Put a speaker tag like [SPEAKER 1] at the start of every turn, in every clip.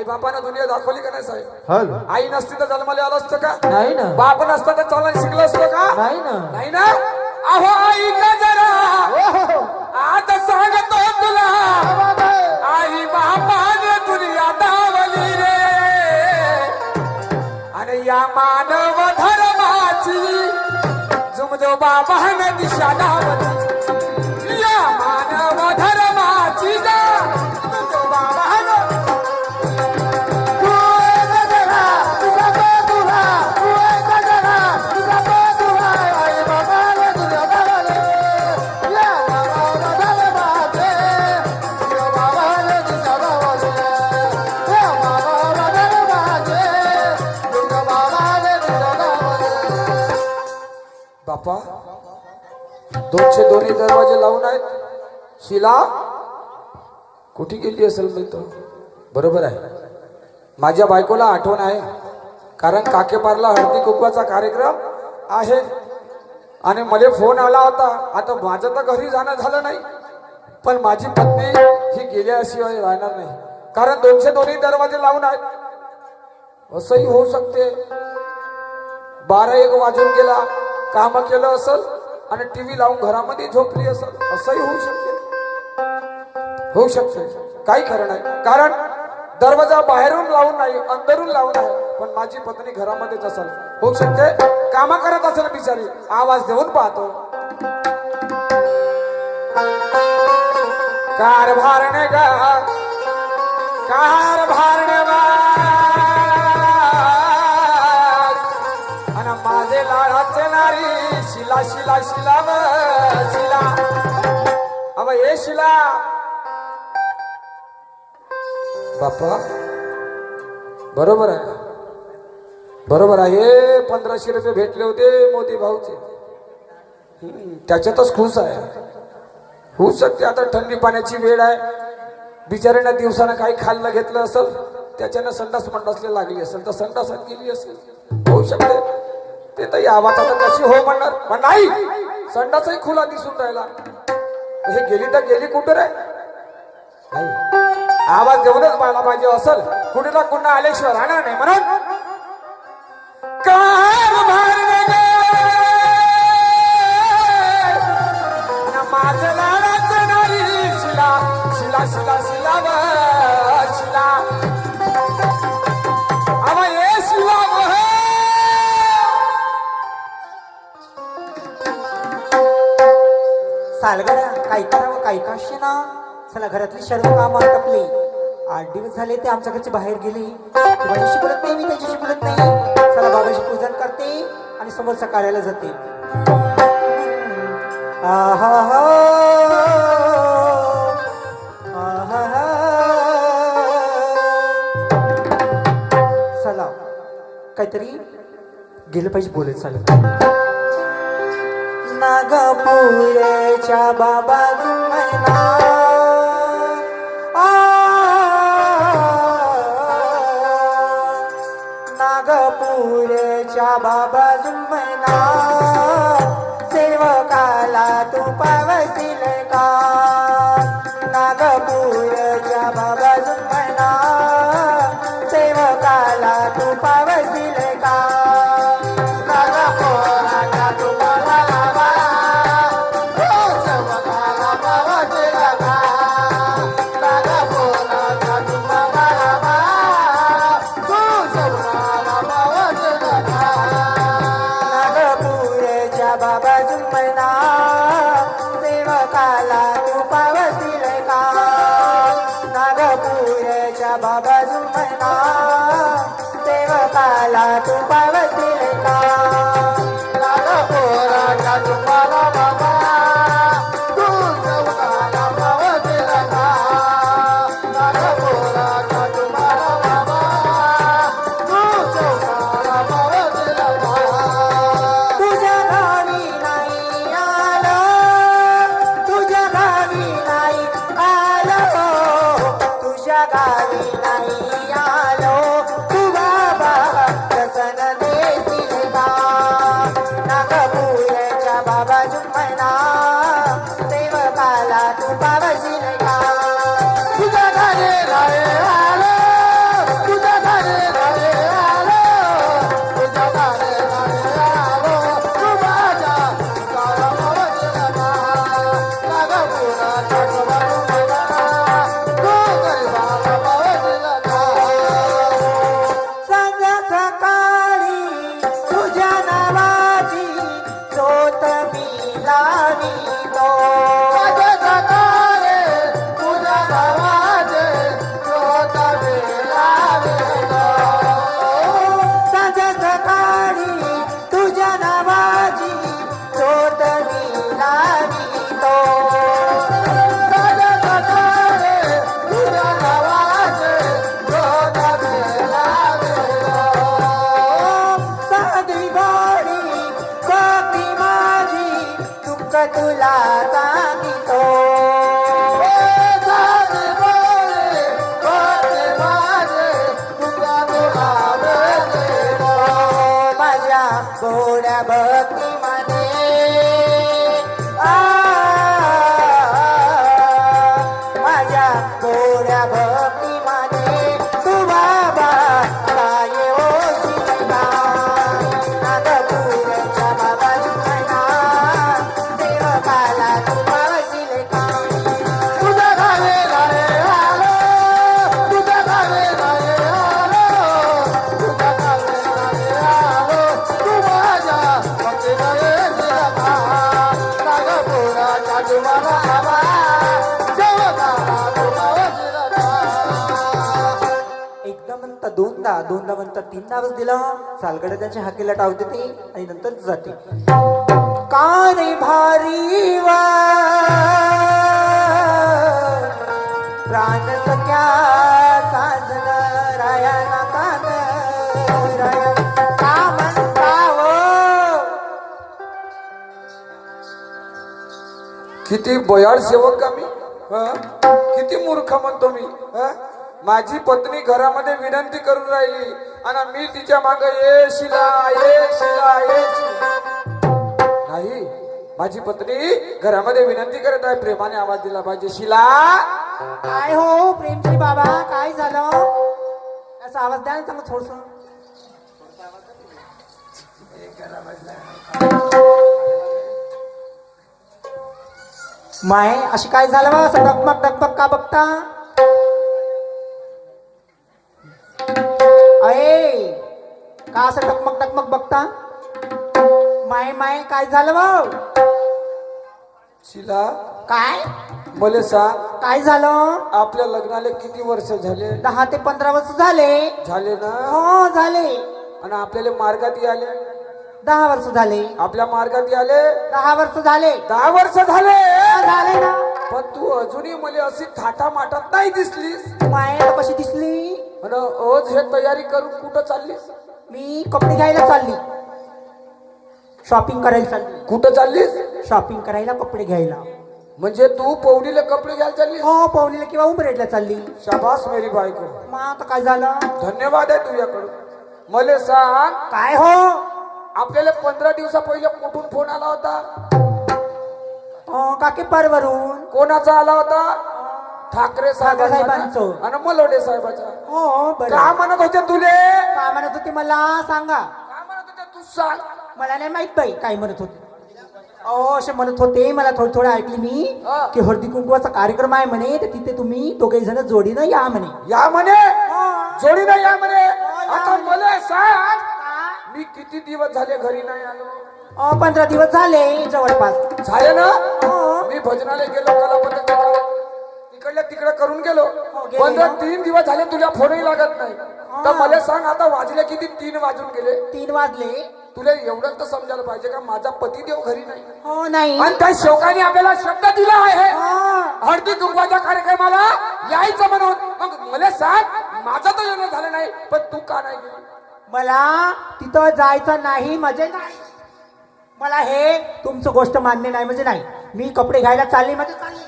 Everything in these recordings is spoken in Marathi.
[SPEAKER 1] बापानं दुनिया दाखवली का नाही साहेब?
[SPEAKER 2] हल
[SPEAKER 1] आई नसती तर जन्माला आलं असतं का?
[SPEAKER 2] नाही ना.
[SPEAKER 1] बाप नसता तर चालायला शिकलं असतं का?
[SPEAKER 2] नाही ना.
[SPEAKER 1] नाही ना. अहो आई का जरा आता सांगतो तुला, आई बापाने दुनिया दावली रे, आणि या मानव धर्माची जुमजो बाबाने दिशा दावली. या मानव धर्माची जुमजो बाबाने बापा 202 दरवाजे लावून आहेत. शिला कुठे गेली असेल बोलतो. बरोबर आहे, माझ्या बायकोला आठवण आहे, कारण काकेपारला हळदी कुंकवाचा कार्यक्रम आहे आणि मला फोन आला होता. आता माझं तर घरी जाणं झालं नाही, पण माझी पत्नी ही गेल्याशिवाय राहणार नाही, कारण 202 दरवाजे लावून आहेत. असंही होऊ शकते 12-1 वाजून गेला, काम केलं असल आणि टीव्ही लावून घरामध्ये झोपली असेल, असंही होऊ शकते. होऊ शकते, काही खरं नाही, कारण दरवाजा बाहेरून लावून नाही, अंदरून लावून आहे, पण माझी पत्नी घरामध्येच असेल. होऊ शकते कामा करत असेल बिचारी, आवाज देऊन पाहतो. कारभारणे गा कारभारणे वा आणि माझे लाडाचे नारी शिला शिला शिला व शिला. अव ये शिला बाप्पा, बरोबर आहे, बरोबर आहे. 1500 रुपये भेटले होते मोदी भाऊचे, त्याच्यातच खुश आहे. होऊ शकते आता थंडी पाण्याची वेळ आहे, बिचाऱ्यानं दिवसानं काही खाल्लं घेतलं असेल, त्याच्यानं संडास मंडासला लागली असेल तर संडासात गेली असेल. होऊ शकते ते तर आवाज आता कशी हो म्हणणार, पण नाही, संडासही खुला दिसून राहिला. हे गेली तर गेली कुठं रे? नाही, आवाज देऊनच पाहायला पाहिजे असेल, कुठे ना कुठं आल्याशिवाय राहणार नाही. म्हणून माझं लाडाचं नारी शिला शिला शिला शिला व शिला. अव ये शिला व
[SPEAKER 3] सालगड्या काय करावं काय काशी ना. चला घरातली सर्व कामं आटपली. 8 दिवस झाले ते आमच्या घरची बाहेर गेली. बाबाशी बोलत नाही, मी त्याच्याशी बोलत नाही. चला बाबाशी पूजन करते आणि समोरच्या कार्याला जाते. आहा हा आहा हा. चला काहीतरी गेलं पाहिजे बोलत. चालत नागपूरच्या बाबा जुम्मना नागपूरच्या बाबा जुम्मना सेवकाला तू पावतील का. नागपूरच्या बाबा जुम्मना सेवकाला तू पावतील का. नागपुराला तू बाबा जुम्मना सेवकाला तू पावतील का. नागपूरच्या बाबा जुम्मना सेवकाला तू पावतील का. नागपुराच्या तुम्हाला बाबा तू सेवकाला पावतील का. नागपुराच्या तुम्हाला बाबा तू सेवकाला पावतील का. तुझ्या गावी नाही आलो, तुझ्या गावी नाही आलो, तुझ्या गावी नाही आलो. तू बाबा दर्शन देतील का. नागपूरच्या बाबा जुम्मना सेवकाला तू पावशील का. तुझ्या गावी नाही आलो, म्हणतात दोनदा म्हणतात तीनदा आवाज दिला सालगड त्यांच्या हाकेला टाव देते आणि नंतर जाते. काने भारी वा प्राण सख्या साजन राया कान राया का म्हणताव.
[SPEAKER 1] किती बयाळ सेवक का मी, किती मूर्ख म्हणतो मी. माझी पत्नी घरामध्ये विनंती करून राहिली आणि मी तिच्या मागे ये शिला ये शिला ये शिला. नाही, माझी पत्नी घरामध्ये विनंती करत आहे, प्रेमाने आवाज दिला पाहिजे, शिला.
[SPEAKER 3] काय हो प्रेमश्री बाबा काय झालं, असा आवाज द्या ना चांगलं थोडस. माय अशी काय झालं बा, असं डगमग डगमग का बघता. अये का असं टकमक टकमक बघता. माय माय काय झालं बा.
[SPEAKER 1] शिला
[SPEAKER 3] काय
[SPEAKER 1] मला सांग,
[SPEAKER 3] काय झालं.
[SPEAKER 1] आपल्या लग्नाला किती वर्ष झाले.
[SPEAKER 3] 10 ते 15 वर्ष झाले.
[SPEAKER 1] झाले ना.
[SPEAKER 3] हो झाले.
[SPEAKER 1] आणि आपल्याला मार्गात आले
[SPEAKER 3] 10 वर्ष झाले.
[SPEAKER 1] आपल्या मार्गात आले
[SPEAKER 3] 10 वर्ष झाले.
[SPEAKER 1] 10 वर्ष झाले.
[SPEAKER 3] झाले ना.
[SPEAKER 1] पण तू अजूनही मला अशी थाटा माटात नाही दिसलीस.
[SPEAKER 3] माय कशी दिसली.
[SPEAKER 1] आणि आज हे तयारी करून कुठं चाललीस.
[SPEAKER 3] मी कपडे घ्यायला चालली, शॉपिंग करायला चालली.
[SPEAKER 1] कुठं चाललीस.
[SPEAKER 3] शॉपिंग करायला कपडे घ्यायला.
[SPEAKER 1] म्हणजे तू पौडीला कपडे घ्यायला चाललीस.
[SPEAKER 3] हो पाहुणीला किंवा उमरेडला चालली.
[SPEAKER 1] शाबास मेरी बायको,
[SPEAKER 3] मग आता काय झालं.
[SPEAKER 1] धन्यवाद आहे तुझ्याकडून. मला सांग,
[SPEAKER 3] काय हो.
[SPEAKER 1] आपल्याला 15 दिवसा पहिले कुठून फोन आला होता.
[SPEAKER 3] काके परवरून.
[SPEAKER 1] कोणाचा आला होता. ठाकरे साहेबांचा
[SPEAKER 3] साहेबांचं.
[SPEAKER 1] आणि मलोडे साहेबाचा.
[SPEAKER 3] हो
[SPEAKER 1] का
[SPEAKER 3] बरं.
[SPEAKER 1] म्हणत होते तुले.
[SPEAKER 3] काय म्हणत होते मला सांगा.
[SPEAKER 1] काय म्हणत होते तू सांग.
[SPEAKER 3] मला नाही माहित बाई काय म्हणत होते. असे म्हणत होते, मला थोडं थोडं ऐकली मी की हळदी कुंकवाचा कार्यक्रम आहे म्हणे, तर तिथे तुम्ही दोघे जण जोडीनं या म्हणे.
[SPEAKER 1] या म्हणे, जोडीनं या म्हणे.
[SPEAKER 3] या
[SPEAKER 1] आता
[SPEAKER 3] म्हणे.
[SPEAKER 1] मला सांग, मी किती दिवस झाले घरी नाही आलो.
[SPEAKER 3] 15 दिवस झाले जवळपास.
[SPEAKER 1] झाले ना.
[SPEAKER 3] हो.
[SPEAKER 1] मी भजनाला गेलो, कलापथक तिकडल्या तिकडे करून गेलो.
[SPEAKER 3] गेले
[SPEAKER 1] पण
[SPEAKER 3] ना.
[SPEAKER 1] 3 दिवस झाले तुला फोनही लागत नाही. तर मला सांग, आता वाजले किती. 3 वाजून गेले.
[SPEAKER 3] 3 वाजले.
[SPEAKER 1] तुला एवढं तर समजायला पाहिजे का माझा पतिदेव घरी नाही.
[SPEAKER 3] हो नाही.
[SPEAKER 1] आणि त्या शेवकाने आपल्याला शब्द दिला आहे
[SPEAKER 3] हा.
[SPEAKER 1] हळदी कुंकवाच्या कार्यक्रमाला यायचं म्हणून. मग मला सांग, माझं तर येणं झालं नाही, पण तू का नाही गेली.
[SPEAKER 3] मला तिथं जायचं नाही म्हणजे नाही. मला हे तुमचं गोष्ट मान्य नाही म्हणजे नाही. मी कपडे घ्यायला चालली म्हणजे चालली.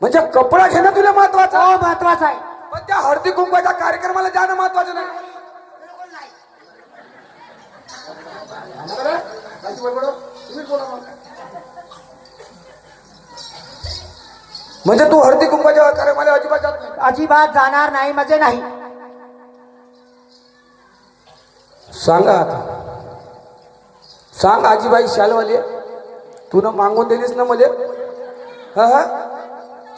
[SPEAKER 1] म्हणजे कपडा घेणं तुला महत्वाचं.
[SPEAKER 3] हो महत्वाचं आहे.
[SPEAKER 1] पण त्या हळदी कुंकवाच्या कार्यक्रमाला जाणं महत्वाचं नाही. म्हणजे तू हळदी कुंकवाच्या कार्यक्रमाला अजिबात जात नाही.
[SPEAKER 3] अजिबात जाणार नाही म्हणजे नाही.
[SPEAKER 1] सांगा आता, सांग आजीबाई शालवाले, तू न मागून दिलीस ना मले. हा.